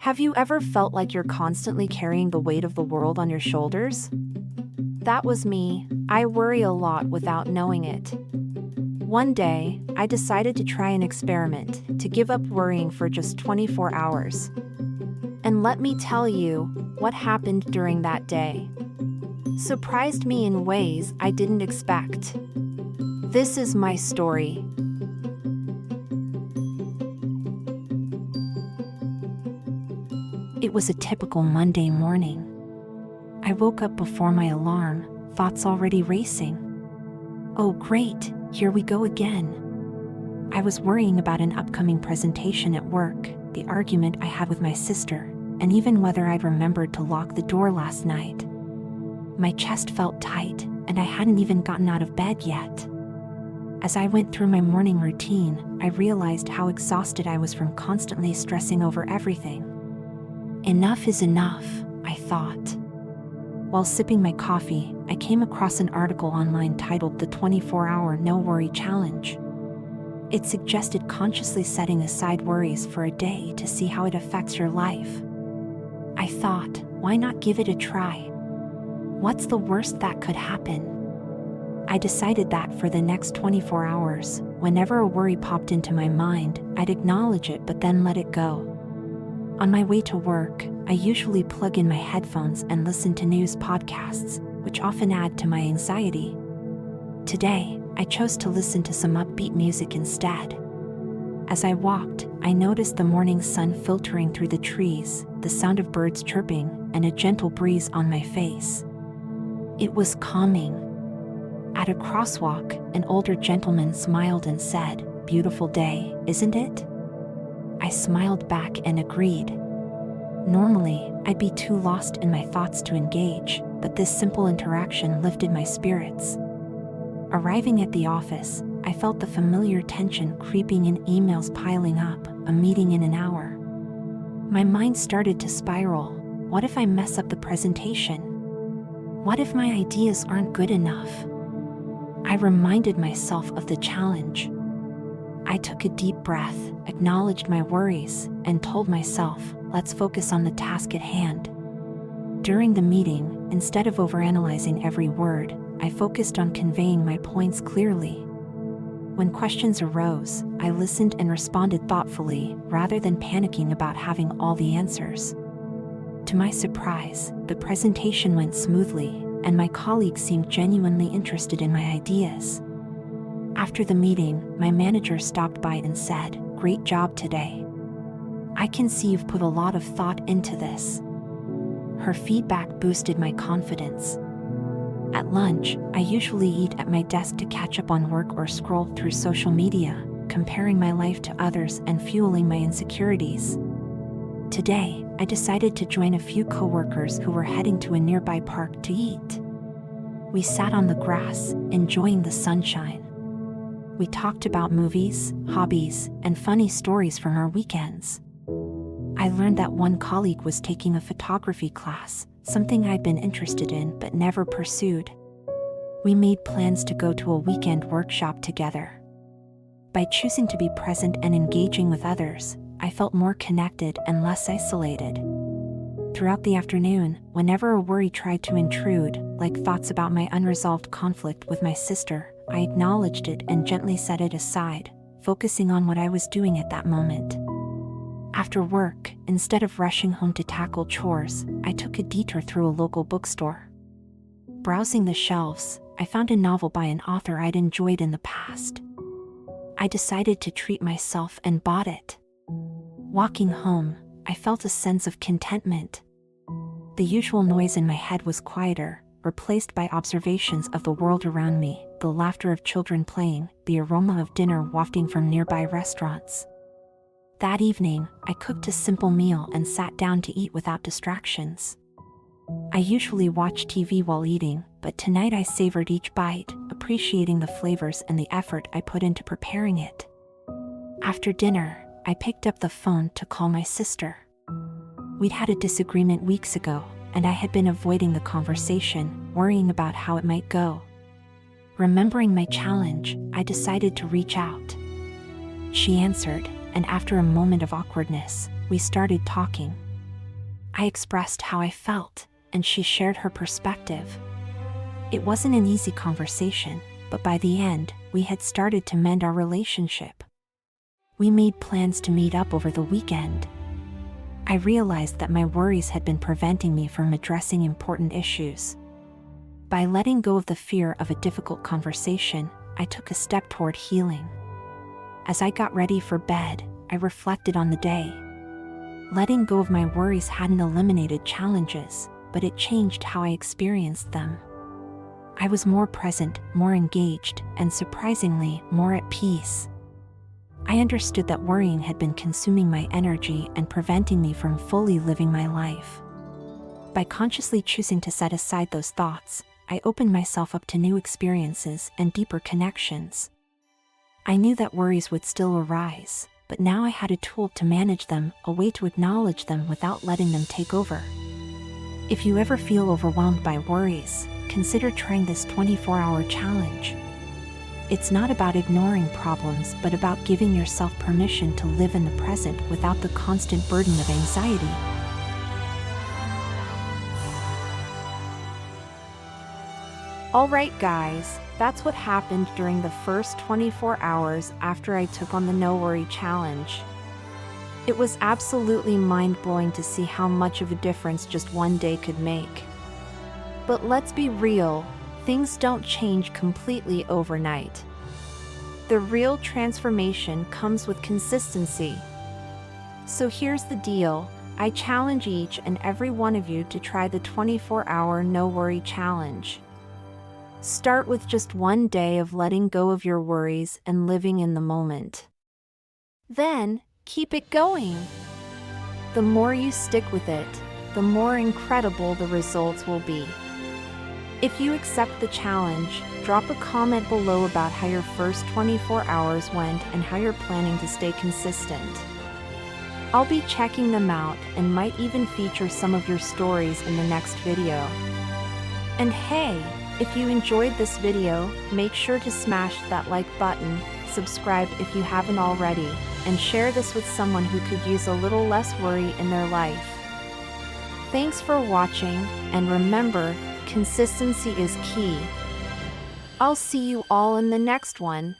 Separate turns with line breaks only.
Have you ever felt like you're constantly carrying the weight of the world on your shoulders? That was me. I worry a lot without knowing it. One day, I decided to try an experiment to give up worrying for just 24 hours. And let me tell you what happened during that day. Surprised me in ways I didn't expect. This is my story. It was a typical Monday morning. I woke up before my alarm, thoughts already racing. Oh great, here we go again. I was worrying about an upcoming presentation at work, the argument I had with my sister, and even whether I'd remembered to lock the door last night. My chest felt tight, and I hadn't even gotten out of bed yet. As I went through my morning routine, I realized how exhausted I was from constantly stressing over everything. Enough is enough, I thought. While sipping my coffee, I came across an article online titled The 24-Hour No Worry Challenge. It suggested consciously setting aside worries for a day to see how it affects your life. I thought, why not give it a try? What's the worst that could happen? I decided that for the next 24 hours, whenever a worry popped into my mind, I'd acknowledge it but then let it go. On my way to work, I usually plug in my headphones and listen to news podcasts, which often add to my anxiety. Today, I chose to listen to some upbeat music instead. As I walked, I noticed the morning sun filtering through the trees, the sound of birds chirping, and a gentle breeze on my face. It was calming. At a crosswalk, an older gentleman smiled and said, "Beautiful day, isn't it?" I smiled back and agreed. Normally, I'd be too lost in my thoughts to engage, but this simple interaction lifted my spirits. Arriving at the office, I felt the familiar tension creeping in, emails piling up, a meeting in an hour. My mind started to spiral. What if I mess up the presentation? What if my ideas aren't good enough? I reminded myself of the challenge. I took a deep breath, acknowledged my worries, and told myself, let's focus on the task at hand. During the meeting, instead of overanalyzing every word, I focused on conveying my points clearly. When questions arose, I listened and responded thoughtfully, rather than panicking about having all the answers. To my surprise, the presentation went smoothly, and my colleagues seemed genuinely interested in my ideas. After the meeting, my manager stopped by and said, "Great job today. I can see you've put a lot of thought into this." Her feedback boosted my confidence. At lunch, I usually eat at my desk to catch up on work or scroll through social media, comparing my life to others and fueling my insecurities. Today, I decided to join a few coworkers who were heading to a nearby park to eat. We sat on the grass, enjoying the sunshine. We talked about movies, hobbies, and funny stories from our weekends. I learned that one colleague was taking a photography class, something I'd been interested in but never pursued. We made plans to go to a weekend workshop together. By choosing to be present and engaging with others, I felt more connected and less isolated. Throughout the afternoon, whenever a worry tried to intrude, like thoughts about my unresolved conflict with my sister, I acknowledged it and gently set it aside, focusing on what I was doing at that moment. After work, instead of rushing home to tackle chores, I took a detour through a local bookstore. Browsing the shelves, I found a novel by an author I'd enjoyed in the past. I decided to treat myself and bought it. Walking home, I felt a sense of contentment. The usual noise in my head was quieter, replaced by observations of the world around me, the laughter of children playing, the aroma of dinner wafting from nearby restaurants. That evening, I cooked a simple meal and sat down to eat without distractions. I usually watch TV while eating, but tonight I savored each bite, appreciating the flavors and the effort I put into preparing it. After dinner, I picked up the phone to call my sister. We'd had a disagreement weeks ago, and I had been avoiding the conversation, worrying about how it might go. Remembering my challenge, I decided to reach out. She answered, and after a moment of awkwardness, we started talking. I expressed how I felt, and she shared her perspective. It wasn't an easy conversation, but by the end, we had started to mend our relationship. We made plans to meet up over the weekend. I realized that my worries had been preventing me from addressing important issues. By letting go of the fear of a difficult conversation, I took a step toward healing. As I got ready for bed, I reflected on the day. Letting go of my worries hadn't eliminated challenges, but it changed how I experienced them. I was more present, more engaged, and surprisingly, more at peace. I understood that worrying had been consuming my energy and preventing me from fully living my life. By consciously choosing to set aside those thoughts, I opened myself up to new experiences and deeper connections. I knew that worries would still arise, but now I had a tool to manage them, a way to acknowledge them without letting them take over. If you ever feel overwhelmed by worries, consider trying this 24-hour challenge. It's not about ignoring problems, but about giving yourself permission to live in the present without the constant burden of anxiety. Alright guys, that's what happened during the first 24 hours after I took on the No Worry Challenge. It was absolutely mind-blowing to see how much of a difference just one day could make. But let's be real, things don't change completely overnight. The real transformation comes with consistency. So here's the deal, I challenge each and every one of you to try the 24-hour No Worry Challenge. Start with just one day of letting go of your worries and living in the moment. Then, keep it going. The more you stick with it, the more incredible the results will be. If you accept the challenge, drop a comment below about how your first 24 hours went and how you're planning to stay consistent. I'll be checking them out and might even feature some of your stories in the next video. And hey, if you enjoyed this video, make sure to smash that like button, subscribe if you haven't already, and share this with someone who could use a little less worry in their life. Thanks for watching, and remember, consistency is key. I'll see you all in the next one.